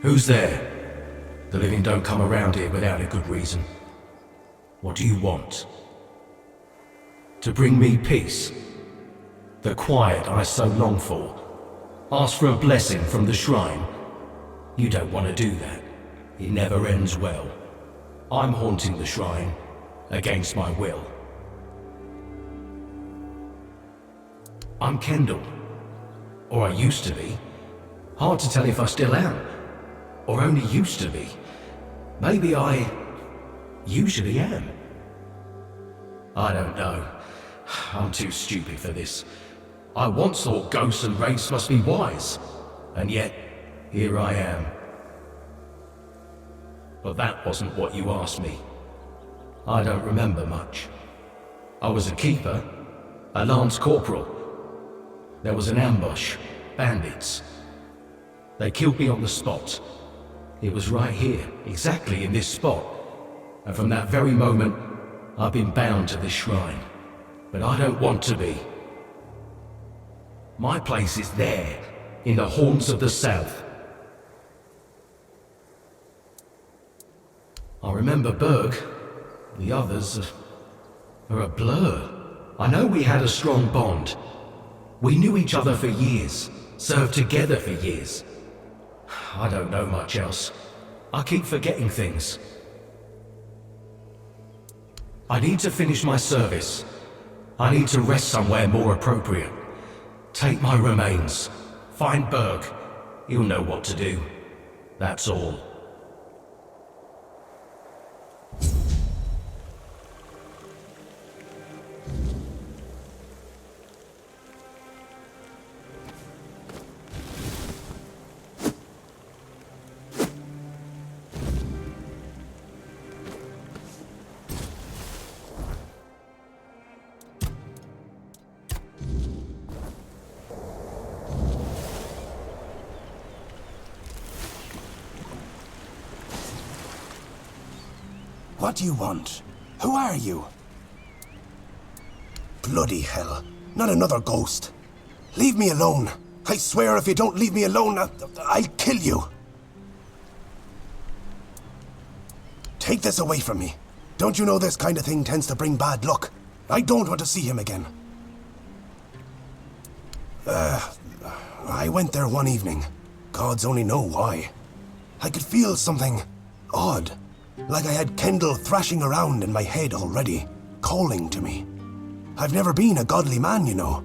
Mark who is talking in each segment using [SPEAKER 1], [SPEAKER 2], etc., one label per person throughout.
[SPEAKER 1] Who's there? The living don't come around here without a good reason. What do you want? To bring me peace? The quiet I so long for? Ask for a blessing from the shrine? You don't want to do that. It never ends well. I'm haunting the shrine, against my will. I'm Kendall. Or I used to be. Hard to tell if I still am. Or only used to be. Maybe I usually am. I don't know. I'm too stupid for this. I once thought ghosts and wraiths must be wise. And yet, here I am. But that wasn't what you asked me. I don't remember much. I was a keeper, a lance corporal. There was an ambush, bandits. They killed me on the spot. It was right here, exactly in this spot. And from that very moment, I've been bound to this shrine. But I don't want to be. My place is there, in the haunts of the south. I remember Berg. The others are a blur. I know we had a strong bond. We knew each other for years, served together for years. I don't know much else. I keep forgetting things. I need to finish my service. I need to rest somewhere more appropriate. Take my remains. Find Berg. He'll know what to do. That's all.
[SPEAKER 2] What do you want? Who are you? Bloody hell. Not another ghost. Leave me alone. I swear if you don't leave me alone, I'll kill you. Take this away from me. Don't you know this kind of thing tends to bring bad luck? I don't want to see him again. I went there one evening. Gods only know why. I could feel something odd. Like I had Kendall thrashing around in my head already, calling to me. I've never been a godly man, you know.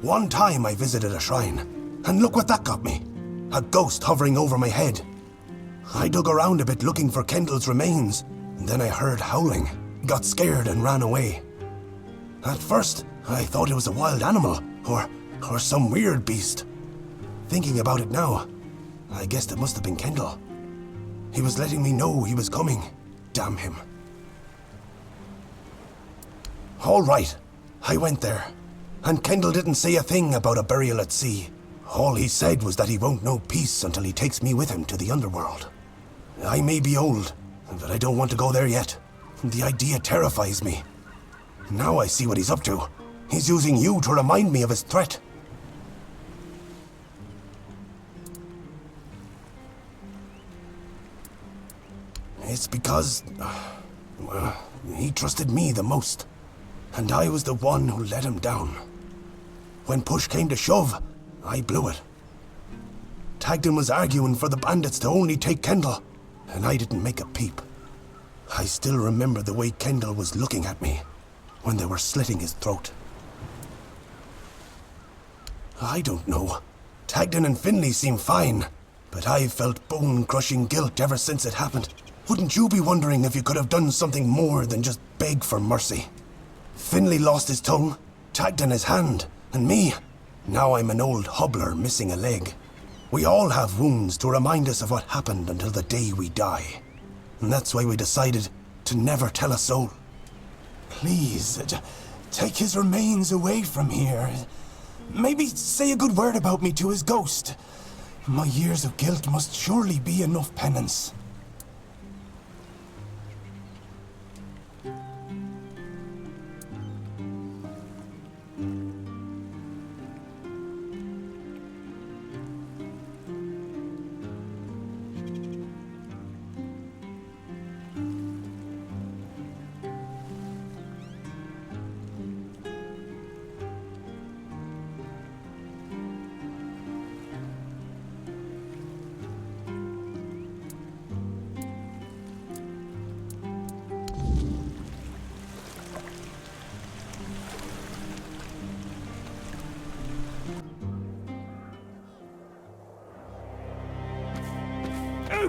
[SPEAKER 2] One time I visited a shrine, and look what that got me. A ghost hovering over my head. I dug around a bit looking for Kendall's remains, and then I heard howling, got scared and ran away. At first, I thought it was a wild animal, or some weird beast. Thinking about it now, I guessed it must have been Kendall. He was letting me know he was coming. Damn him. All right, I went there. And Kendall didn't say a thing about a burial at sea. All he said was that he won't know peace until he takes me with him to the underworld. I may be old, but I don't want to go there yet. The idea terrifies me. Now I see what he's up to. He's using you to remind me of his threat. It's because, he trusted me the most, and I was the one who let him down. When push came to shove, I blew it. Tagden was arguing for the bandits to only take Kendall, and I didn't make a peep. I still remember the way Kendall was looking at me when they were slitting his throat. I don't know. Tagden and Finley seem fine, but I've felt bone-crushing guilt ever since it happened. Wouldn't you be wondering if you could have done something more than just beg for mercy? Finley lost his tongue, Tagden his hand, and me. Now I'm an old hobbler missing a leg. We all have wounds to remind us of what happened until the day we die. And that's why we decided to never tell a soul. Please, take his remains away from here. Maybe say a good word about me to his ghost. My years of guilt must surely be enough penance.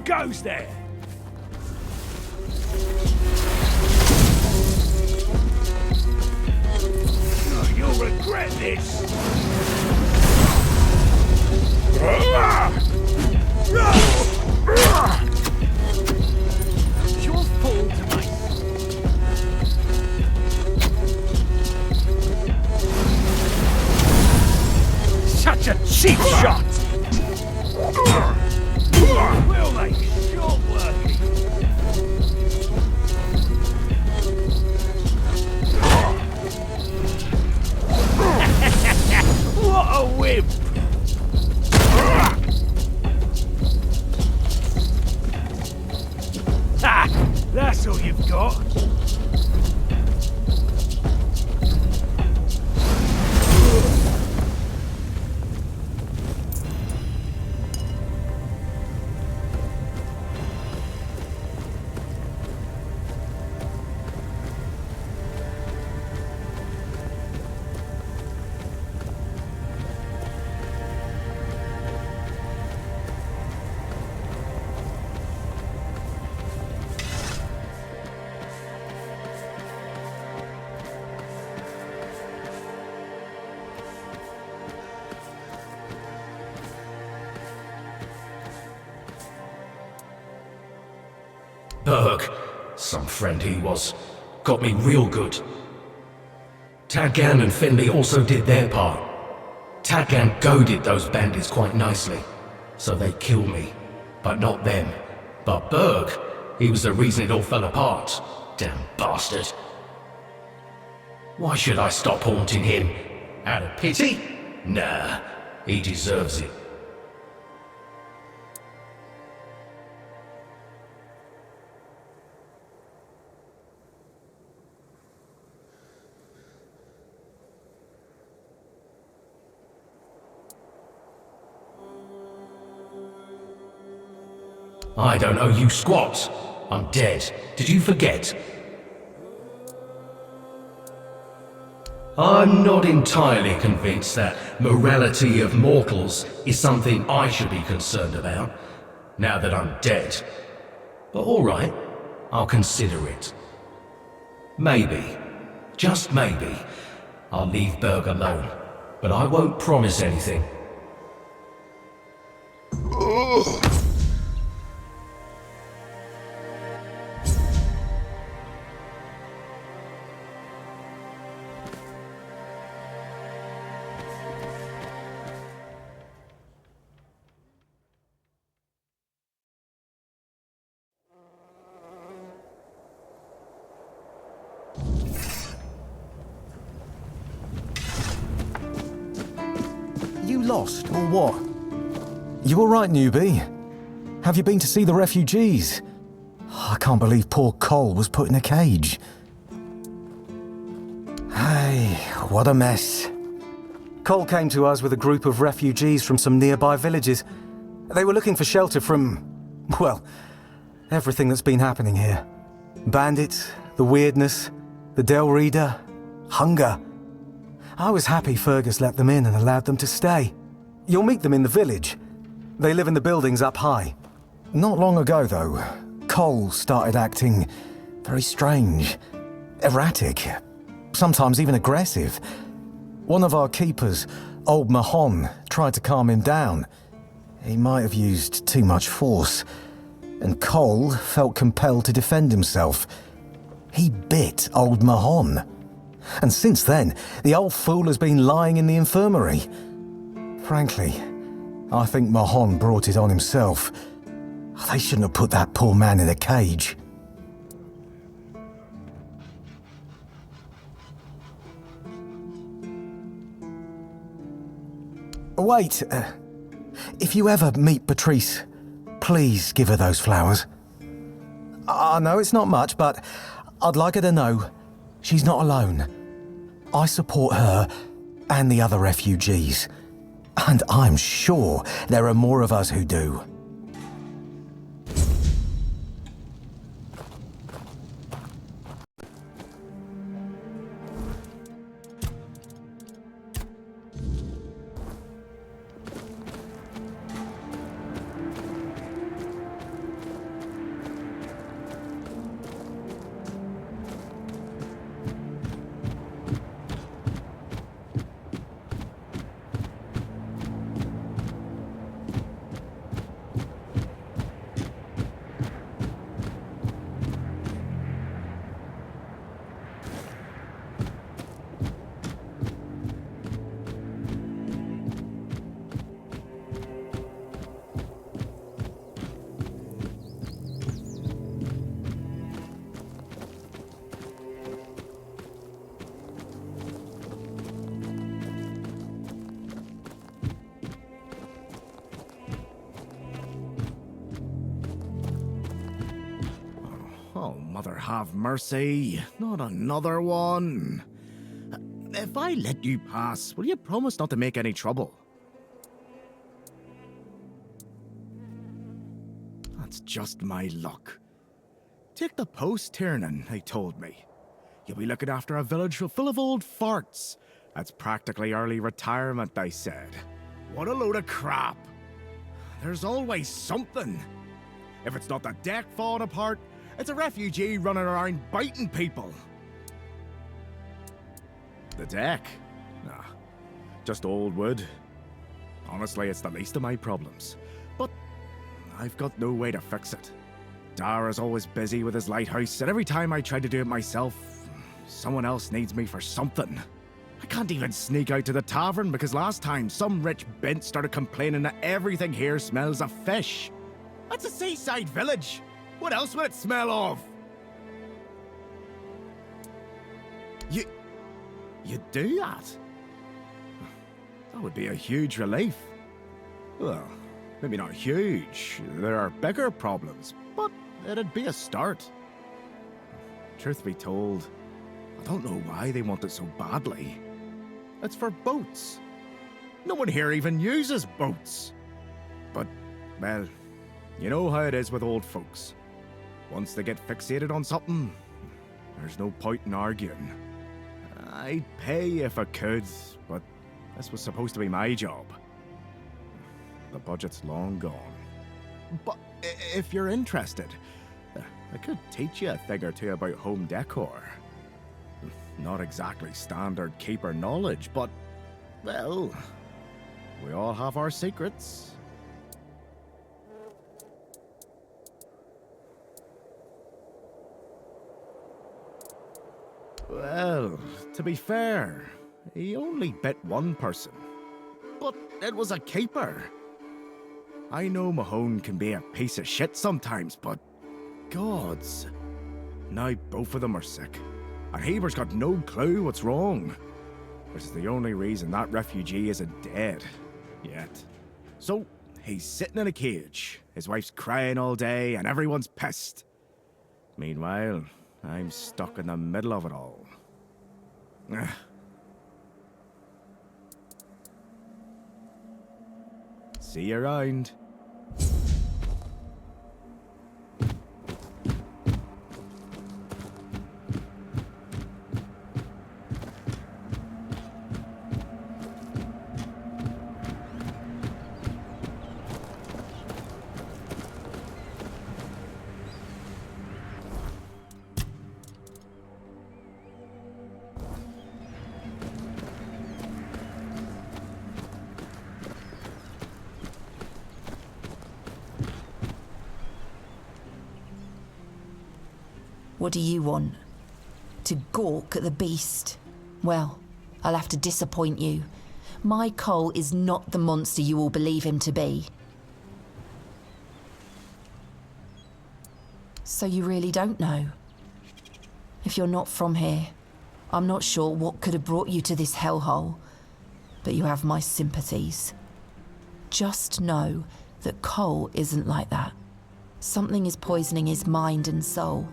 [SPEAKER 3] goes there? Oh, you'll regret this! It's your fault to make. Such a cheap shot! We'll make it short working. What a whip! Ha! That's all you've got.
[SPEAKER 1] Berg, some friend he was, got me real good. Tadgan and Finley also did their part. Tadgan goaded those bandits quite nicely, so they killed me, but not them. But Berg, he was the reason it all fell apart. Damn bastard. Why should I stop haunting him? Out of pity? Nah, he deserves it. I don't owe you squat. I'm dead. Did you forget? I'm not entirely convinced that morality of mortals is something I should be concerned about, now that I'm dead. But alright, I'll consider it. Maybe, just maybe, I'll leave Berg alone, but I won't promise anything.
[SPEAKER 4] You lost, or what? You alright, newbie? Have you been to see the refugees? I can't believe poor Cole was put in a cage. Hey, what a mess. Cole came to us with a group of refugees from some nearby villages. They were looking for shelter from, well, everything that's been happening here. Bandits, the weirdness, the Del Reader, hunger. I was happy Fergus let them in and allowed them to stay. You'll meet them in the village. They live in the buildings up high. Not long ago, though, Cole started acting very strange, erratic, sometimes even aggressive. One of our keepers, old Mahon, tried to calm him down. He might have used too much force, and Cole felt compelled to defend himself. He bit old Mahon. And since then, the old fool has been lying in the infirmary. Frankly, I think Mahon brought it on himself. They shouldn't have put that poor man in a cage. Wait, if you ever meet Patrice, please give her those flowers. I know it's not much, but I'd like her to know she's not alone. I support her and the other refugees. And I'm sure there are more of us who do.
[SPEAKER 5] Oh, mother have mercy. Not another one. If I let you pass, will you promise not to make any trouble? That's just my luck. Take the post, Tiernan, they told me. You'll be looking after a village full of old farts. That's practically early retirement, they said. What a load of crap. There's always something. If it's not the deck falling apart, it's a refugee running around biting people. The deck? Nah, just old wood. Honestly, it's the least of my problems. But I've got no way to fix it. Dara's always busy with his lighthouse, and every time I try to do it myself, someone else needs me for something. I can't even sneak out to the tavern because last time some rich bint started complaining that everything here smells of fish. That's a seaside village. What else would it smell of? You do that? That would be a huge relief. Well, maybe not huge. There are bigger problems, but it'd be a start. Truth be told, I don't know why they want it so badly. It's for boats. No one here even uses boats. But, well, you know how it is with old folks. Once they get fixated on something, there's no point in arguing. I'd pay if I could, but this was supposed to be my job. The budget's long gone. But if you're interested, I could teach you a thing or two about home decor. Not exactly standard keeper knowledge, but, well, we all have our secrets. Well, to be fair, he only bit one person. But it was a keeper. I know Mahone can be a piece of shit sometimes, but gods. Now both of them are sick. And Heber's got no clue what's wrong. Which is the only reason that refugee isn't dead. Yet. So, he's sitting in a cage. His wife's crying all day and everyone's pissed. Meanwhile, I'm stuck in the middle of it all. See you around.
[SPEAKER 6] What do you want? To gawk at the beast? Well, I'll have to disappoint you. My Cole is not the monster you all believe him to be. So you really don't know? If you're not from here, I'm not sure what could have brought you to this hellhole, but you have my sympathies. Just know that Cole isn't like that. Something is poisoning his mind and soul.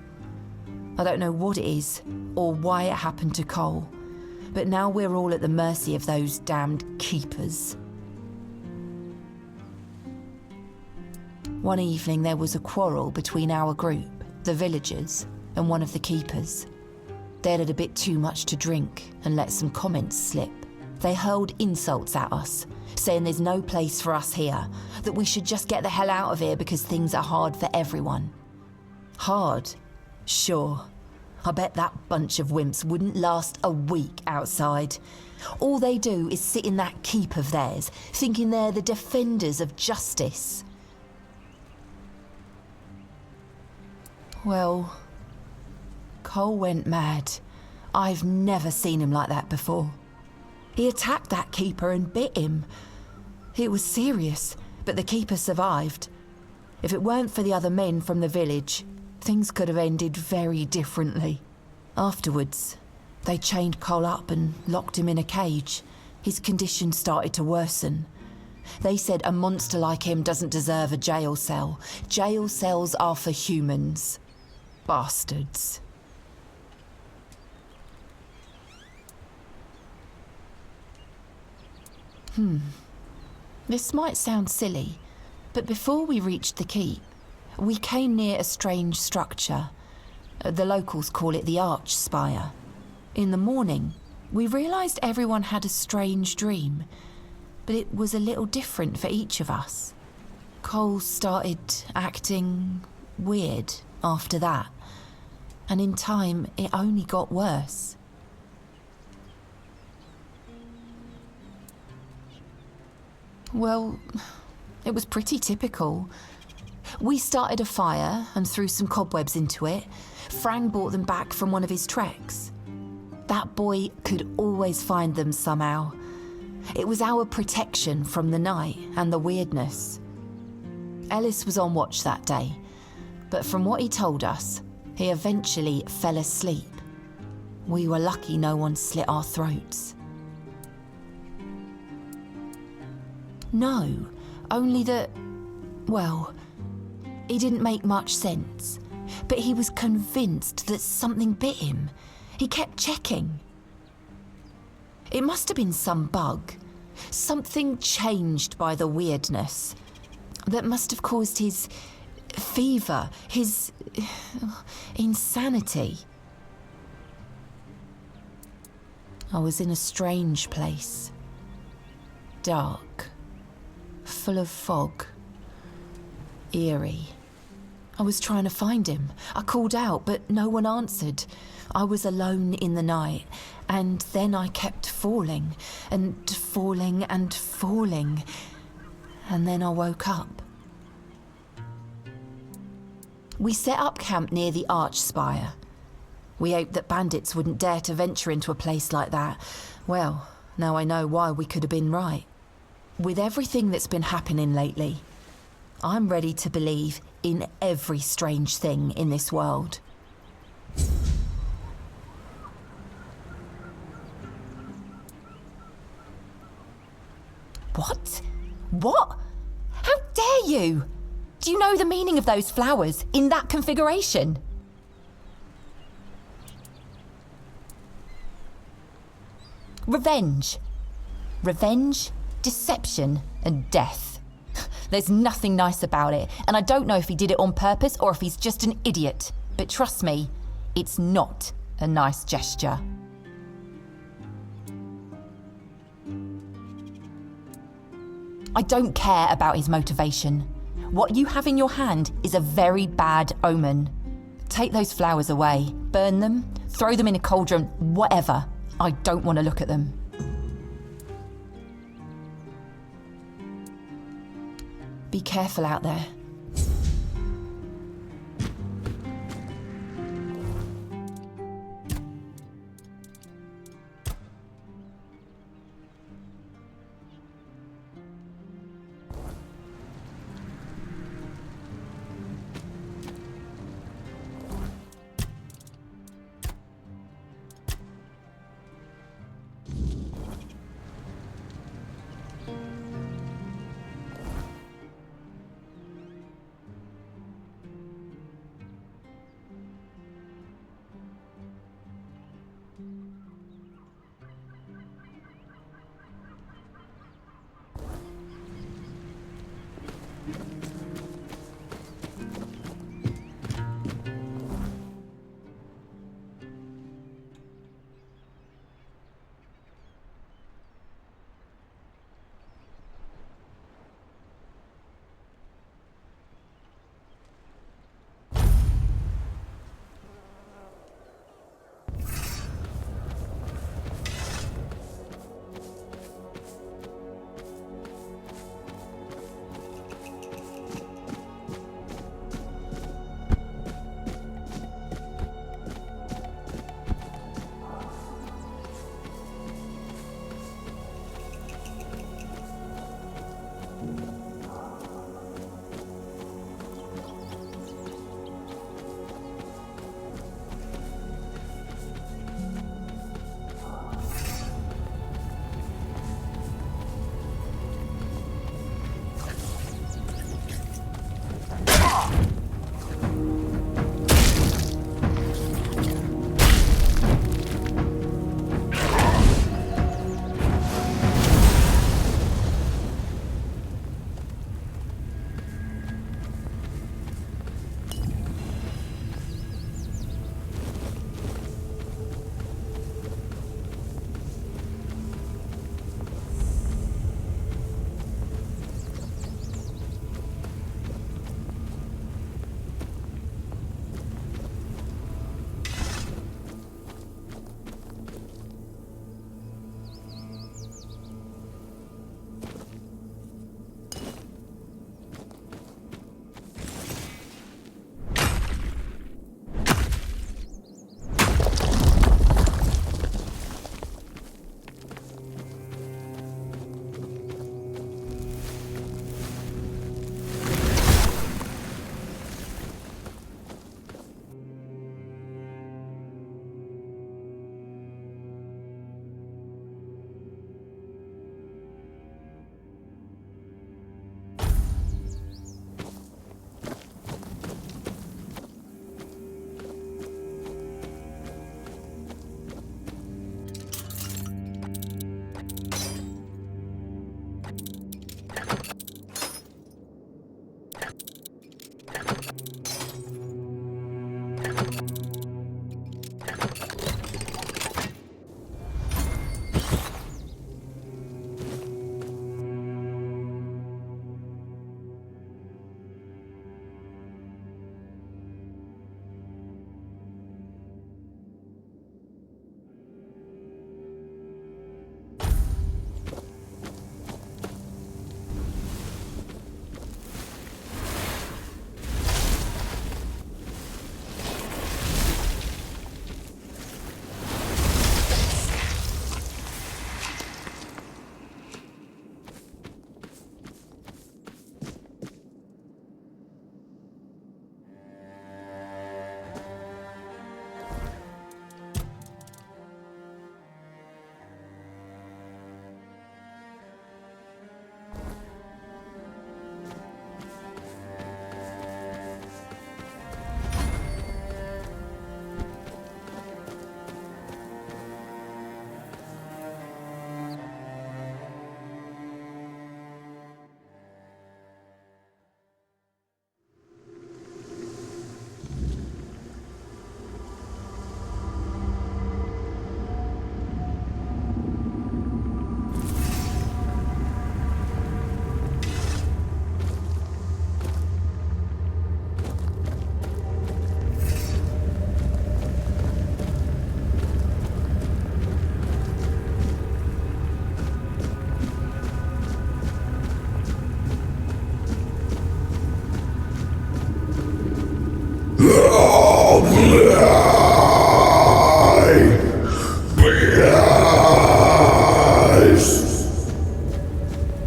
[SPEAKER 6] I don't know what it is, or why it happened to Cole, but now we're all at the mercy of those damned keepers. One evening there was a quarrel between our group, the villagers, and one of the keepers. They'd had a bit too much to drink and let some comments slip. They hurled insults at us, saying there's no place for us here, that we should just get the hell out of here because things are hard for everyone. Hard? Sure. I bet that bunch of wimps wouldn't last a week outside. All they do is sit in that keep of theirs, thinking they're the defenders of justice. Well, Cole went mad. I've never seen him like that before. He attacked that keeper and bit him. It was serious, but the keeper survived. If it weren't for the other men from the village, things could have ended very differently. Afterwards, they chained Cole up and locked him in a cage. His condition started to worsen. They said a monster like him doesn't deserve a jail cell. Jail cells are for humans. Bastards. This might sound silly, but before we reached the keep, we came near a strange structure. The locals call it the Arch Spire. In the morning, we realised everyone had a strange dream, but it was a little different for each of us. Cole started acting weird after that, and in time it only got worse. Well, it was pretty typical. We started a fire and threw some cobwebs into it. Frank brought them back from one of his treks. That boy could always find them somehow. It was our protection from the night and the weirdness. Ellis was on watch that day, but from what he told us, he eventually fell asleep. We were lucky no one slit our throats. No, only that, well, he didn't make much sense, but he was convinced that something bit him. He kept checking. It must have been some bug. Something changed by the weirdness that must have caused his fever, his insanity. I was in a strange place. Dark. Full of fog. Eerie. I was trying to find him. I called out, but no one answered. I was alone in the night, and then I kept falling, and falling, and falling. And then I woke up. We set up camp near the Arch Spire. We hoped that bandits wouldn't dare to venture into a place like that. Well, now I know why we could have been right. With everything that's been happening lately, I'm ready to believe in every strange thing in this world. What? What? How dare you? Do you know the meaning of those flowers in that configuration? Revenge. Revenge, deception, and death. There's nothing nice about it, and I don't know if he did it on purpose or if he's just an idiot. But trust me, it's not a nice gesture. I don't care about his motivation. What you have in your hand is a very bad omen. Take those flowers away, burn them, throw them in a cauldron, whatever. I don't want to look at them. Be careful out there.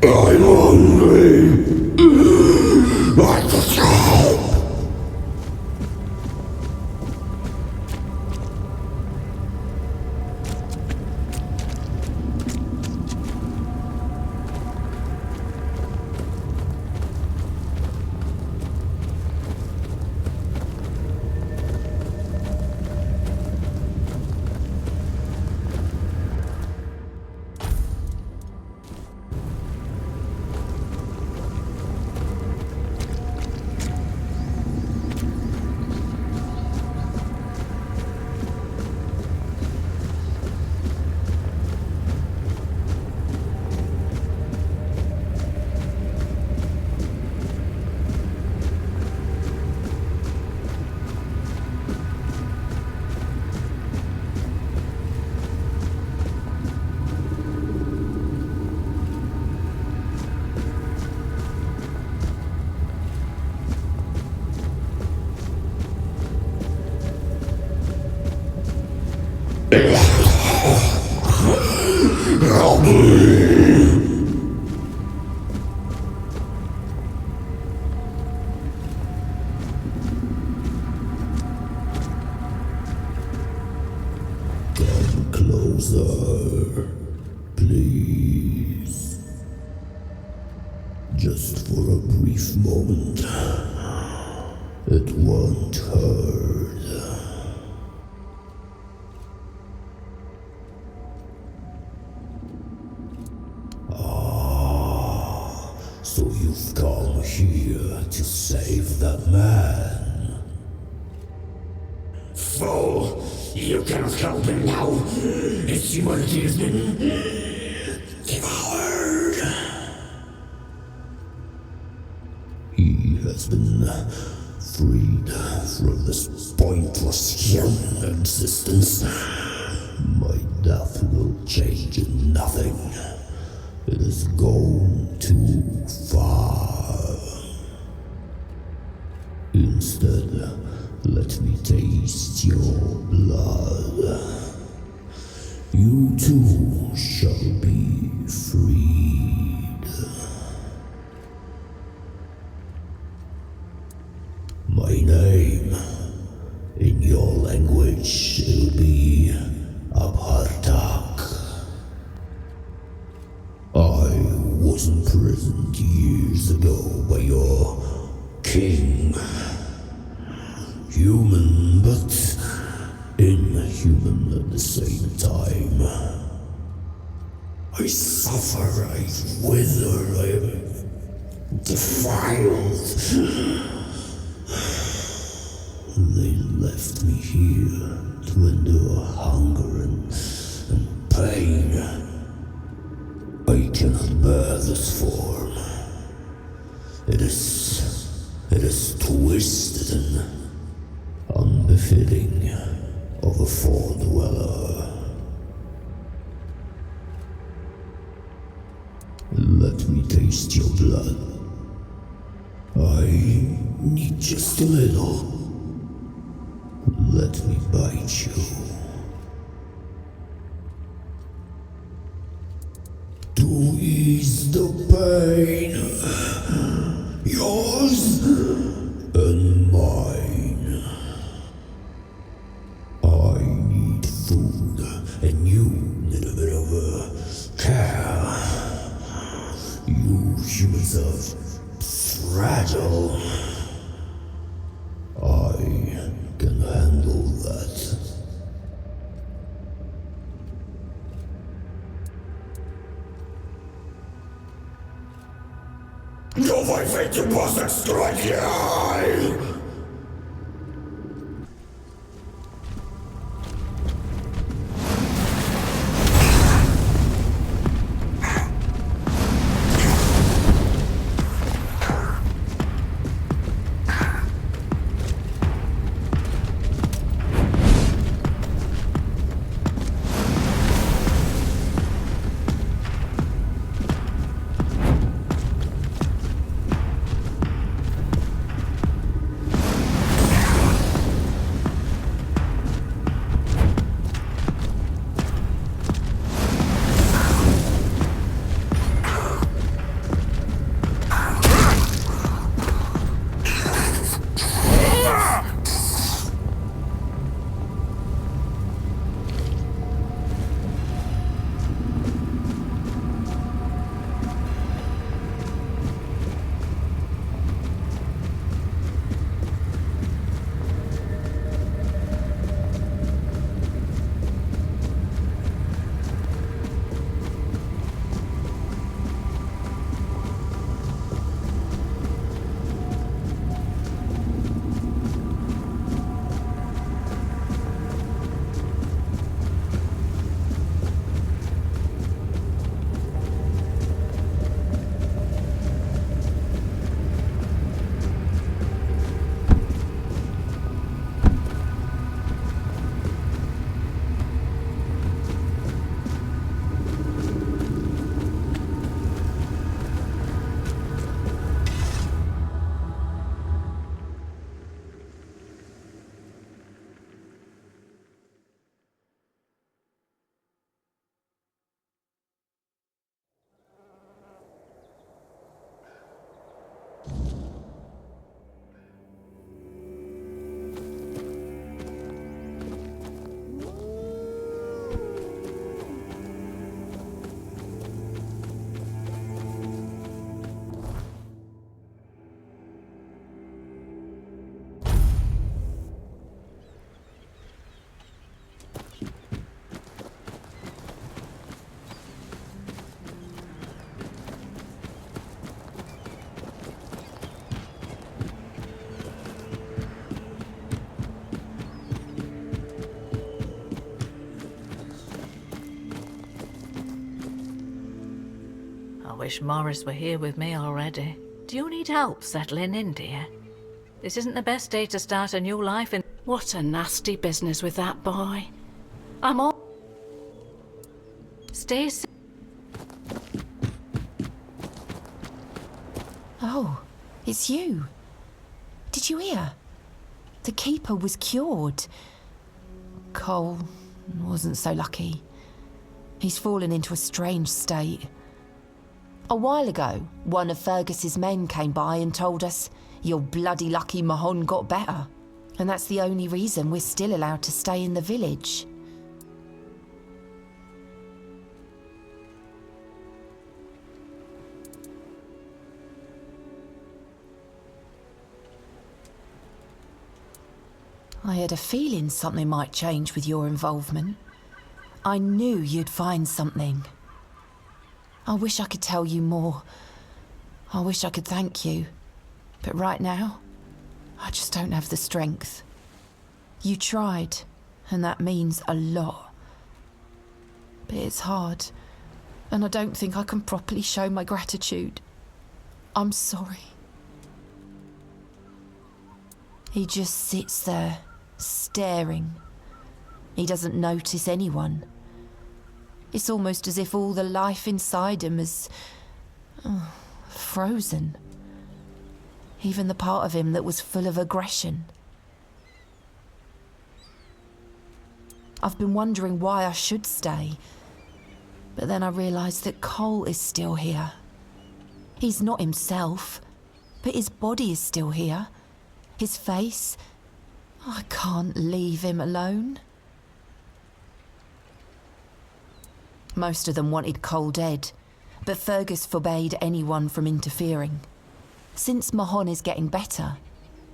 [SPEAKER 7] I'm hungry. I just help. Help me! Come closer, please. Just for a brief moment. It won't hurt. So you've come here to save that man? Fool! You cannot help him now! His humanity has been devoured! He has been freed from this pointless human existence. My death will change nothing. It has gone too far. Instead, let me taste your blood. You too shall be freed. My name, in your language, it'll be Abhartak. I was imprisoned years ago by your king. Human, but inhuman at the same time. I suffer, I wither, I am defiled. they left me here to endure hunger and pain. I cannot bear this form. It is twisted and unbefitting of a foredweller. Let me taste your blood. I need just a little. Let me bite you. To ease the pain. Yours and mine. I need food, and you need a bit of care. You humans are fragile. I can handle that. No vai feito possa extrair.
[SPEAKER 8] I wish Morris were here with me already. Do you need help settling in, dear? This isn't the best day to start a new life in... What a nasty business with that boy. I'm all... Stacey...
[SPEAKER 6] Oh, it's you. Did you hear? The Keeper was cured. Cole wasn't so lucky. He's fallen into a strange state. A while ago, one of Fergus's men came by and told us, "You're bloody lucky Mahon got better." And that's the only reason we're still allowed to stay in the village. I had a feeling something might change with your involvement. I knew you'd find something. I wish I could tell you more. I wish I could thank you. But right now, I just don't have the strength. You tried, and that means a lot. But it's hard, and I don't think I can properly show my gratitude. I'm sorry. He just sits there, staring. He doesn't notice anyone. It's almost as if all the life inside him is frozen. Even the part of him that was full of aggression. I've been wondering why I should stay, but then I realised that Cole is still here. He's not himself, but his body is still here. His face. I can't leave him alone. Most of them wanted Cole dead, but Fergus forbade anyone from interfering. Since Mahon is getting better,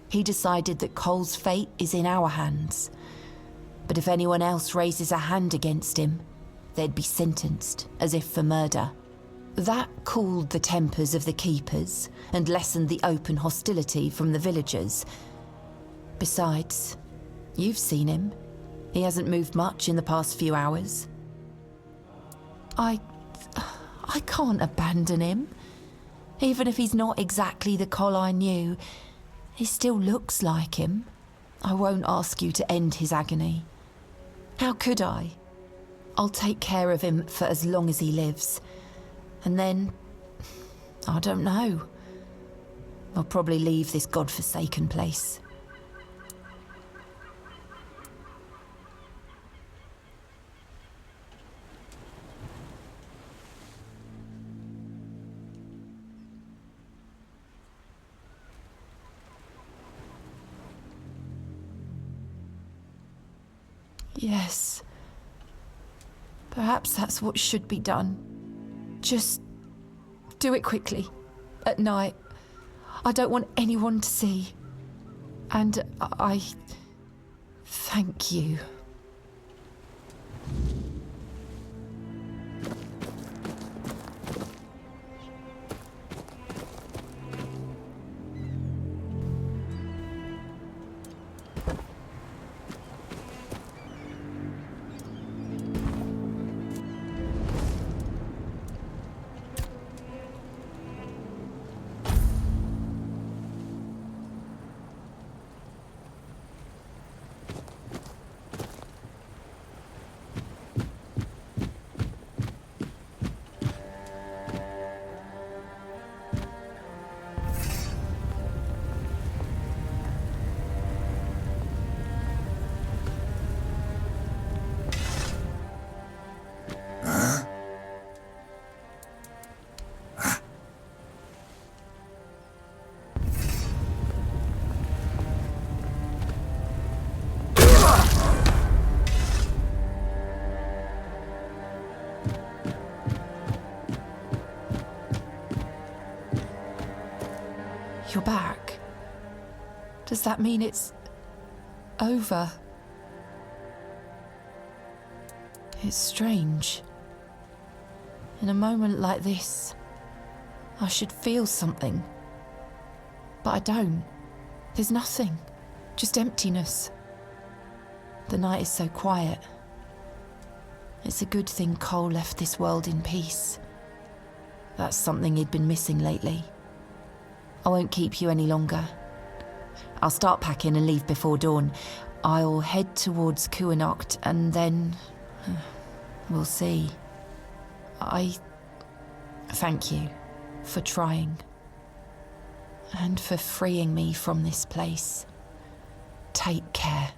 [SPEAKER 6] he decided that Cole's fate is in our hands. But if anyone else raises a hand against him, they'd be sentenced, as if for murder. That cooled the tempers of the keepers and lessened the open hostility from the villagers. Besides, you've seen him. He hasn't moved much in the past few hours. I can't abandon him. Even if he's not exactly the Cole I knew, he still looks like him. I won't ask you to end his agony. How could I? I'll take care of him for as long as he lives. And then, I don't know. I'll probably leave this godforsaken place. Yes. Perhaps that's what should be done. Just do it quickly, at night. I don't want anyone to see. And I thank you. You're back. Does that mean it's over? It's strange. In a moment like this, I should feel something. But I don't. There's nothing. Just emptiness. The night is so quiet. It's a good thing Cole left this world in peace. That's something he'd been missing lately. I won't keep you any longer. I'll start packing and leave before dawn. I'll head towards Kuanocht and then... we'll see. I thank you for trying. And for freeing me from this place. Take care.